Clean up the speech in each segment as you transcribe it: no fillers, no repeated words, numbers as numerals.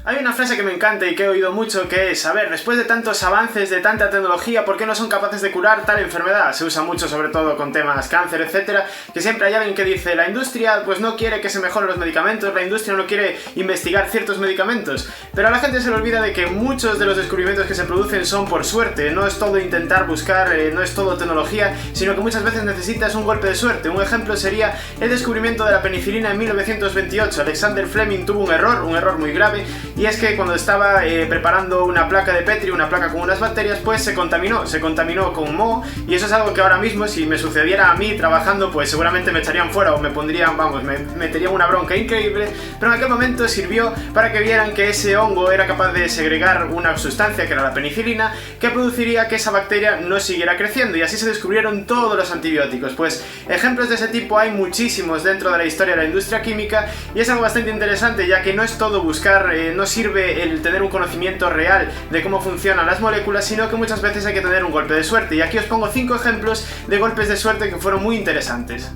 Hay una frase que me encanta y que he oído mucho que es: a ver, después de tantos avances, de tanta tecnología, ¿por qué no son capaces de curar tal enfermedad? Se usa mucho sobre todo con temas cáncer, etcétera, que siempre hay alguien que dice: la industria pues no quiere que se mejoren los medicamentos, la industria no quiere investigar ciertos medicamentos, pero a la gente se le olvida de que muchos de los descubrimientos que se producen son por suerte. No es todo intentar buscar, no es todo tecnología, sino que muchas veces necesitas un golpe de suerte. Un ejemplo sería el descubrimiento de la penicilina en 1928. Alexander Fleming tuvo un error muy grave, y es que cuando estaba preparando una placa de Petri, una placa con unas bacterias, pues se contaminó con moho, y eso es algo que ahora mismo, si me sucediera a mí trabajando, pues seguramente me echarían fuera o me pondrían, me meterían una bronca increíble, pero en aquel momento sirvió para que vieran que ese hongo era capaz de segregar una sustancia que era la penicilina, que produciría que esa bacteria no siguiera creciendo, y así se descubrieron todos los antibióticos. Pues ejemplos de ese tipo hay muchísimos dentro de la historia de la industria química, y es algo bastante interesante, ya que no es todo buscar, no sirve el tener un conocimiento real de cómo funcionan las moléculas, sino que muchas veces hay que tener un golpe de suerte, y aquí os pongo 5 ejemplos de golpes de suerte que fueron muy interesantes.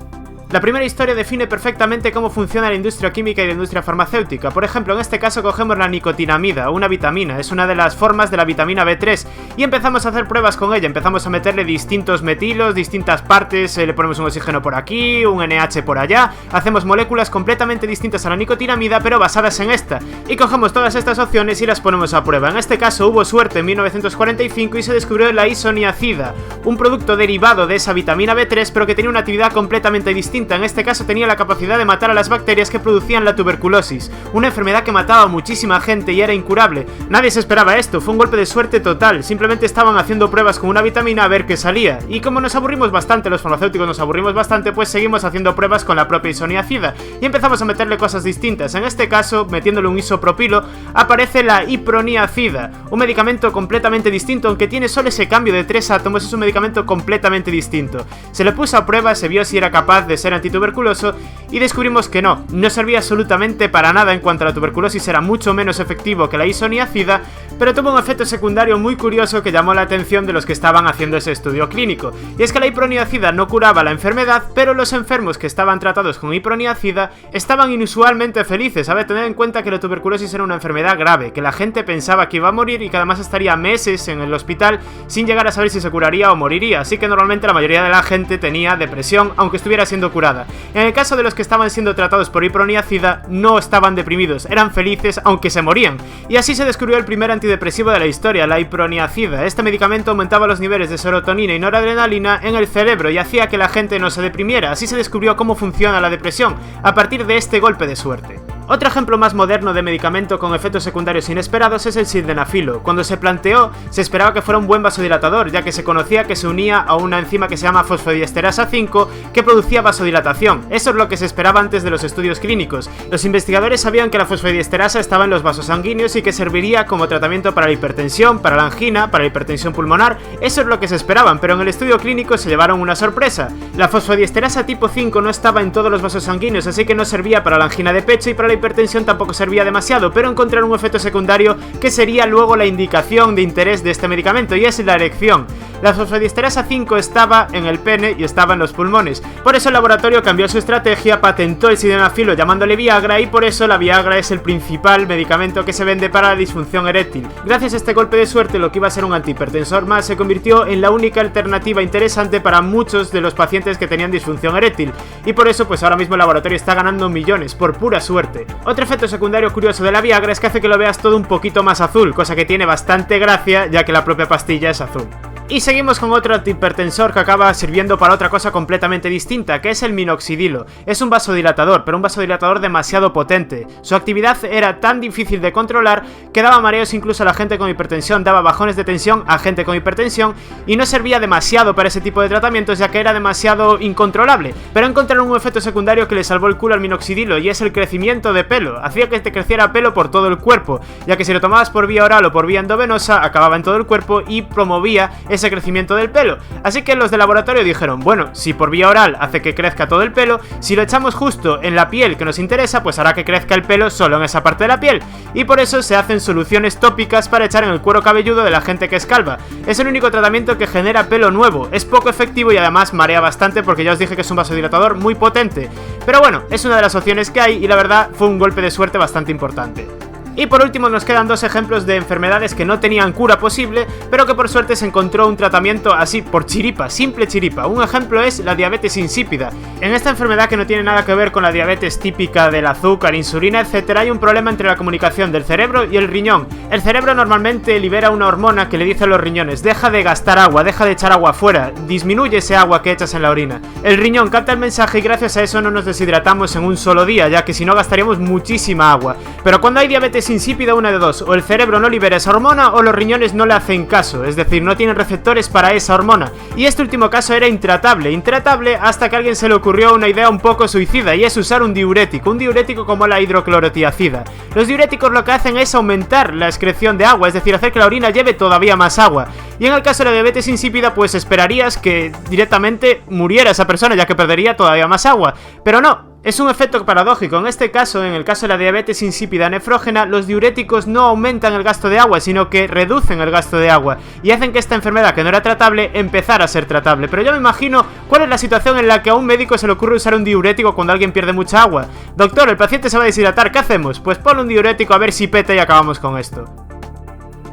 La primera historia define perfectamente cómo funciona la industria química y la industria farmacéutica. Por ejemplo, en este caso cogemos la nicotinamida, una vitamina, es una de las formas de la vitamina B3, y empezamos a hacer pruebas con ella. Empezamos a meterle distintos metilos, distintas partes, le ponemos un oxígeno por aquí, un NH por allá, hacemos moléculas completamente distintas a la nicotinamida, pero basadas en esta, y cogemos todas estas opciones y las ponemos a prueba. En este caso hubo suerte en 1945 y se descubrió la isoniazida, un producto derivado de esa vitamina B3, pero que tenía una actividad completamente distinta. En este caso tenía la capacidad de matar a las bacterias que producían la tuberculosis, una enfermedad que mataba a muchísima gente y era incurable. Nadie se esperaba esto, fue un golpe de suerte total, simplemente estaban haciendo pruebas con una vitamina a ver qué salía, y como nos aburrimos bastante, los farmacéuticos nos aburrimos bastante, pues seguimos haciendo pruebas con la propia isoniazida, y empezamos a meterle cosas distintas. En este caso, metiéndole un isopropilo, aparece la iproniazida, un medicamento completamente distinto, aunque tiene solo ese cambio de 3 átomos, es un medicamento completamente distinto. Se le puso a prueba, se vio si era capaz de ser antituberculoso, y descubrimos que no servía absolutamente para nada en cuanto a la tuberculosis, era mucho menos efectivo que la isoniazida, pero tuvo un efecto secundario muy curioso que llamó la atención de los que estaban haciendo ese estudio clínico, y es que la iproniazida no curaba la enfermedad, pero los enfermos que estaban tratados con iproniazida estaban inusualmente felices. A ver, tener en cuenta que la tuberculosis era una enfermedad grave, que la gente pensaba que iba a morir y que además estaría meses en el hospital sin llegar a saber si se curaría o moriría, así que normalmente la mayoría de la gente tenía depresión aunque estuviera siendo curada. En el caso de los que estaban siendo tratados por iproniazida, no estaban deprimidos, eran felices aunque se morían, y así se descubrió el primer antidepresivo de la historia, la iproniazida. Este medicamento aumentaba los niveles de serotonina y noradrenalina en el cerebro y hacía que la gente no se deprimiera. Así se descubrió cómo funciona la depresión, a partir de este golpe de suerte. Otro ejemplo más moderno de medicamento con efectos secundarios inesperados es el sildenafilo. Cuando se planteó, se esperaba que fuera un buen vasodilatador, ya que se conocía que se unía a una enzima que se llama fosfodiesterasa 5 que producía vasodilatación. Eso es lo que se esperaba antes de los estudios clínicos. Los investigadores sabían que la fosfodiesterasa estaba en los vasos sanguíneos y que serviría como tratamiento para la hipertensión, para la angina, para la hipertensión pulmonar. Eso es lo que se esperaban, pero en el estudio clínico se llevaron una sorpresa. La fosfodiesterasa tipo 5 no estaba en todos los vasos sanguíneos, así que no servía para la angina de pecho y para la hipertensión tampoco servía demasiado, pero encontraron un efecto secundario que sería luego la indicación de interés de este medicamento, y es la erección. La fosfodiesterasa 5 estaba en el pene y estaba en los pulmones. Por eso el laboratorio cambió su estrategia, patentó el sildenafilo llamándole Viagra, y por eso la Viagra es el principal medicamento que se vende para la disfunción eréctil. Gracias a este golpe de suerte, lo que iba a ser un antihipertensor más se convirtió en la única alternativa interesante para muchos de los pacientes que tenían disfunción eréctil, y por eso pues ahora mismo el laboratorio está ganando millones por pura suerte. Otro efecto secundario curioso de la Viagra es que hace que lo veas todo un poquito más azul, cosa que tiene bastante gracia ya que la propia pastilla es azul. Y seguimos con otro antihipertensor que acaba sirviendo para otra cosa completamente distinta, que es el minoxidilo. Es un vasodilatador, pero un vasodilatador demasiado potente. Su actividad era tan difícil de controlar que daba mareos incluso a la gente con hipertensión, daba bajones de tensión a gente con hipertensión, y no servía demasiado para ese tipo de tratamientos ya que era demasiado incontrolable. Pero encontraron un efecto secundario que le salvó el culo al minoxidilo, y es el crecimiento de pelo. Hacía que te creciera pelo por todo el cuerpo, ya que si lo tomabas por vía oral o por vía endovenosa acababa en todo el cuerpo y promovía ese crecimiento del pelo. Así que los de laboratorio dijeron, bueno, si por vía oral hace que crezca todo el pelo, si lo echamos justo en la piel que nos interesa, pues hará que crezca el pelo solo en esa parte de la piel, y por eso se hacen soluciones tópicas para echar en el cuero cabelludo de la gente que es calva. Es el único tratamiento que genera pelo nuevo, es poco efectivo y además marea bastante porque ya os dije que es un vasodilatador muy potente, pero bueno, es una de las opciones que hay y la verdad fue un golpe de suerte bastante importante. Y por último nos quedan dos ejemplos de enfermedades que no tenían cura posible, pero que por suerte se encontró un tratamiento así por chiripa, simple chiripa. Un ejemplo es la diabetes insípida. En esta enfermedad, que no tiene nada que ver con la diabetes típica del azúcar, insulina, etc., hay un problema entre la comunicación del cerebro y el riñón. El cerebro normalmente libera una hormona que le dice a los riñones: deja de gastar agua, deja de echar agua fuera, disminuye ese agua que echas en la orina. El riñón capta el mensaje y gracias a eso no nos deshidratamos en un solo día, ya que si no gastaríamos muchísima agua. Pero cuando hay diabetes insípida, una de dos: o el cerebro no libera esa hormona o los riñones no le hacen caso, es decir, no tienen receptores para esa hormona. Y este último caso era intratable hasta que a alguien se le ocurrió una idea un poco suicida, y es usar un diurético como la hidroclorotiazida. Los diuréticos lo que hacen es aumentar la excreción de agua, es decir, hacer que la orina lleve todavía más agua. Y en el caso de la diabetes insípida, pues esperarías que directamente muriera esa persona, ya que perdería todavía más agua. Pero no. Es un efecto paradójico. En este caso, en el caso de la diabetes insípida nefrógena, los diuréticos no aumentan el gasto de agua, sino que reducen el gasto de agua y hacen que esta enfermedad, que no era tratable, empezara a ser tratable. Pero yo me imagino cuál es la situación en la que a un médico se le ocurre usar un diurético cuando alguien pierde mucha agua. Doctor, el paciente se va a deshidratar, ¿qué hacemos? Pues ponle un diurético a ver si peta y acabamos con esto.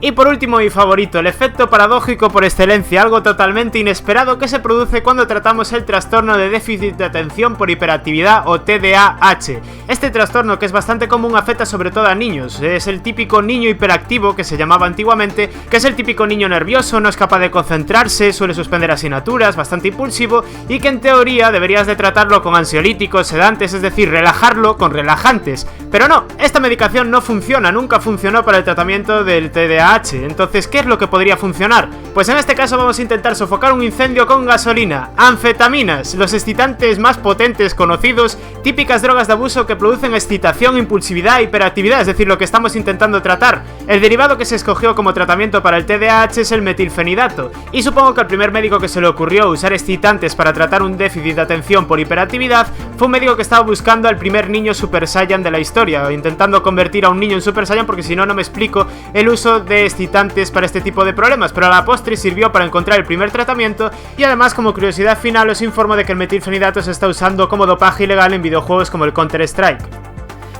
Y por último, mi favorito, el efecto paradójico por excelencia, algo totalmente inesperado que se produce cuando tratamos el trastorno de déficit de atención por hiperactividad o TDAH. Este trastorno, que es bastante común, afecta sobre todo a niños. Es el típico niño hiperactivo, que se llamaba antiguamente, que es el típico niño nervioso, no es capaz de concentrarse, suele suspender asignaturas, bastante impulsivo, y que en teoría deberías de tratarlo con ansiolíticos, sedantes, es decir, relajarlo con relajantes. Pero no, esta medicación no funciona, nunca funcionó para el tratamiento del TDAH. Entonces, ¿qué es lo que podría funcionar? Pues en este caso vamos a intentar sofocar un incendio con gasolina. Anfetaminas, los excitantes más potentes conocidos, típicas drogas de abuso que producen excitación, impulsividad, hiperactividad, es decir, lo que estamos intentando tratar. El derivado que se escogió como tratamiento para el TDAH es el metilfenidato, y supongo que el primer médico que se le ocurrió usar excitantes para tratar un déficit de atención por hiperactividad fue un médico que estaba buscando al primer niño Super Saiyan de la historia, intentando convertir a un niño en Super Saiyan, porque si no, no me explico el uso de excitantes para este tipo de problemas. Pero a la postre sirvió para encontrar el primer tratamiento, y además, como curiosidad final, os informo de que el metilfenidato se está usando como dopaje ilegal en videojuegos como el Counter-Strike.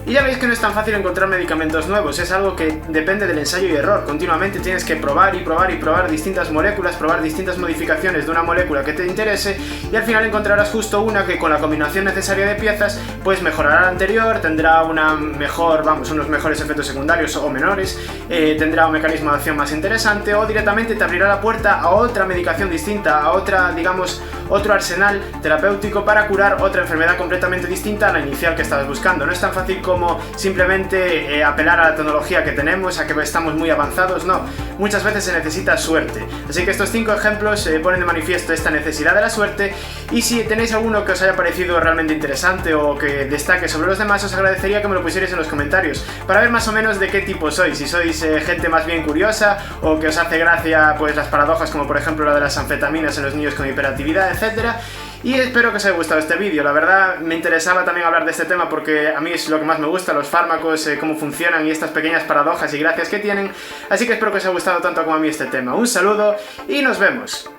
Y ya veis que no es tan fácil encontrar medicamentos nuevos, es algo que depende del ensayo y error. Continuamente tienes que probar y probar y probar distintas moléculas, probar distintas modificaciones de una molécula que te interese, y al final encontrarás justo una que, con la combinación necesaria de piezas, pues mejorará la anterior, tendrá una mejor, unos mejores efectos secundarios o menores, tendrá un mecanismo de acción más interesante, o directamente te abrirá la puerta a otra medicación distinta, a otra, digamos, otro arsenal terapéutico para curar otra enfermedad completamente distinta a la inicial que estabas buscando. No es tan fácil como simplemente apelar a la tecnología que tenemos, a que estamos muy avanzados, no. Muchas veces se necesita suerte. Así que estos 5 ejemplos ponen de manifiesto esta necesidad de la suerte, y si tenéis alguno que os haya parecido realmente interesante o que destaque sobre los demás, os agradecería que me lo pusierais en los comentarios, para ver más o menos de qué tipo sois, si sois gente más bien curiosa, o que os hace gracia pues las paradojas, como por ejemplo la de las anfetaminas en los niños con hiperactividad, etcétera. Y espero que os haya gustado este vídeo. La verdad me interesaba también hablar de este tema porque a mí es lo que más me gusta, los fármacos, cómo funcionan y estas pequeñas paradojas y gracias que tienen. Así que espero que os haya gustado tanto como a mí este tema. Un saludo y nos vemos.